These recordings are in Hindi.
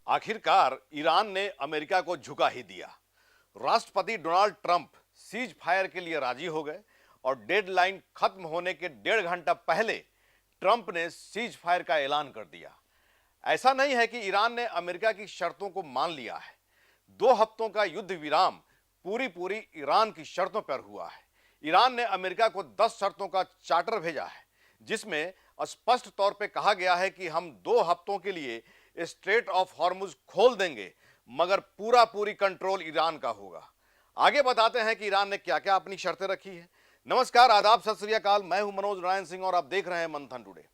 आखिरकार ईरान ने अमेरिका को झुका ही दिया। राष्ट्रपति डोनाल्ड ट्रंप सीज फायर के लिए राजी हो गए और डेडलाइन खत्म होने के 1.5 घंटा पहले ट्रंप ने सीज फायर का ऐलान कर दिया। ऐसा नहीं है कि ईरान ने अमेरिका की शर्तों को मान लिया है। 2 हफ्तों का युद्ध विराम पूरी ईरान की शर्तों पर हुआ है। ईरान ने अमेरिका को 10 शर्तों का चार्टर भेजा है, जिसमें स्पष्ट तौर पे कहा गया है कि हम 2 हफ्तों के लिए स्ट्रेट ऑफ हॉर्मुज खोल देंगे, मगर पूरी कंट्रोल ईरान का होगा। आगे बताते हैं कि ईरान ने क्या क्या अपनी शर्तें रखी है। नमस्कार, आदाब, सत श्री अकाल। मैं हूं मनोज नारायण सिंह और आप देख रहे हैं मंथन टुडे।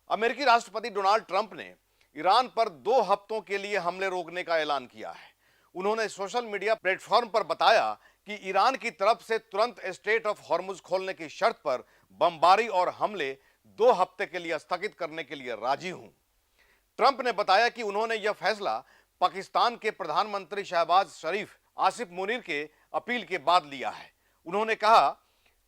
अमेरिकी राष्ट्रपति डोनाल्ड ट्रंप ने ईरान पर 2 हफ्तों के लिए हमले रोकने का ऐलान किया है। उन्होंने सोशल मीडिया प्लेटफॉर्म पर बताया कि ईरान की तरफ से तुरंत स्ट्रेट ऑफ हॉर्मुज खोलने की शर्त पर बमबारी और हमले 2 हफ्ते के लिए स्थगित करने के लिए राजी हूं। ट्रंप ने बताया कि उन्होंने यह फैसला पाकिस्तान के प्रधानमंत्री शहबाज शरीफ, आसिफ मुनीर के अपील के बाद लिया है। उन्होंने कहा,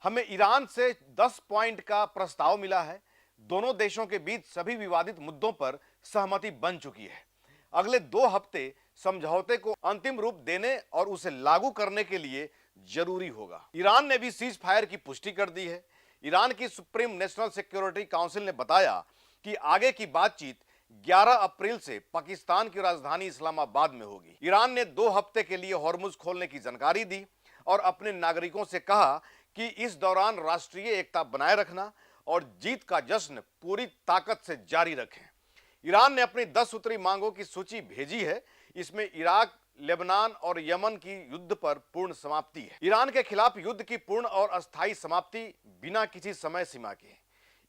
हमें ईरान से 10 पॉइंट का प्रस्ताव मिला है। दोनों देशों के बीच सभी विवादित मुद्दों पर सहमति बन चुकी है। अगले 2 हफ्ते समझौते को अंतिम रूप देने और उसे लागू करने के लिए जरूरी होगा। ईरान ने भी सीज फायर की पुष्टि कर दी है। ईरान की सुप्रीम नेशनल सिक्योरिटी काउंसिल ने बताया कि आगे की बातचीत 11 अप्रैल से पाकिस्तान की राजधानी इस्लामाबाद में होगी। ईरान ने 2 हफ्ते के लिए हॉर्मुज खोलने की जानकारी दी और अपने नागरिकों से कहा कि इस दौरान राष्ट्रीय एकता बनाए रखना और जीत का जश्न पूरी ताकत से जारी रखें। ईरान ने अपनी 10 सूत्री मांगों की सूची भेजी है। इसमें इराक, लेबनान और यमन की युद्ध पर पूर्ण समाप्ति है। ईरान के खिलाफ युद्ध की पूर्ण और अस्थायी समाप्ति बिना किसी समय सीमा के।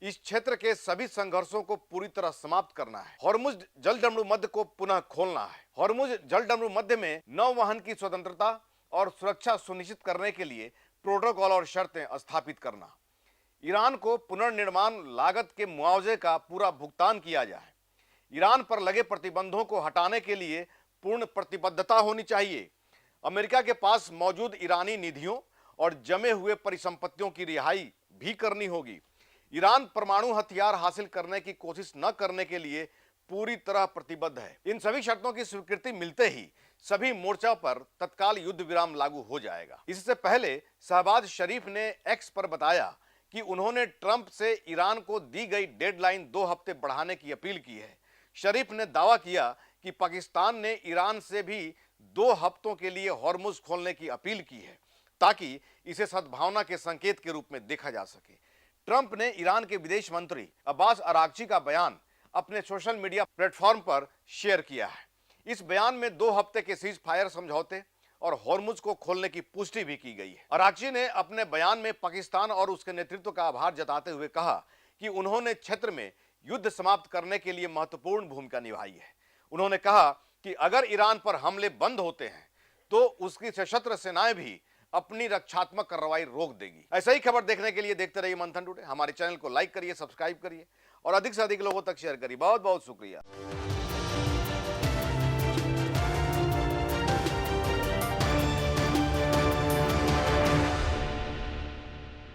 इस क्षेत्र के सभी संघर्षों को पूरी तरह समाप्त करना है। हॉर्मुज जलडमरू मध्य को पुनः खोलना है। हॉर्मुज जलडमरू मध्य में नौवहन की स्वतंत्रता और सुरक्षा सुनिश्चित करने के लिए प्रोटोकॉल और शर्तें स्थापित करना। ईरान को पुनर्निर्माण लागत के मुआवजे का पूरा भुगतान किया जाए। ईरान पर लगे प्रतिबंधों को हटाने के लिए पूर्ण प्रतिबद्धता होनी चाहिए। अमेरिका के पास मौजूद ईरानी निधियों और जमे हुए परिसंपत्तियों की रिहाई भी करनी होगी। ईरान परमाणु हथियार हासिल करने की कोशिश न करने के लिए पूरी तरह प्रतिबद्ध है। इन सभी शर्तों की स्वीकृति मिलते ही सभी मोर्चों पर तत्काल युद्ध विराम लागू हो जाएगा। इससे पहले शहबाज शरीफ ने एक्स पर बताया कि उन्होंने ट्रंप से ईरान को दी गई डेडलाइन 2 हफ्ते बढ़ाने की अपील की है। शरीफ ने दावा किया कि पाकिस्तान ने ईरान से भी 2 हफ्तों के लिए हॉर्मुज खोलने की अपील की है, ताकि इसे सद्भावना के संकेत के रूप में देखा जा सके। ट्रंप ने ईरान के विदेश मंत्री अब्बास अरागची का बयान अपने सोशल मीडिया प्लेटफॉर्म पर शेयर किया है। इस बयान में 2 हफ्ते के सीज फायर समझौते और हॉर्मुज को खोलने की पुष्टि भी की गई है। अरागची ने अपने बयान में पाकिस्तान और उसके नेतृत्व का आभार जताते हुए कहा कि उन्होंने क्षेत्र में युद्ध समाप्त करने के लिए महत्वपूर्ण भूमिका निभाई है। उन्होंने कहा कि अगर ईरान पर हमले बंद होते हैं तो उसकी सशस्त्र सेनाएं भी अपनी रक्षात्मक कार्रवाई रोक देगी। ऐसा ही खबर देखने के लिए देखते रहिए मंथन टुडे। हमारे चैनल को लाइक करिए, सब्सक्राइब करिए और अधिक से अधिक लोगों तक शेयर करिए। बहुत बहुत शुक्रिया।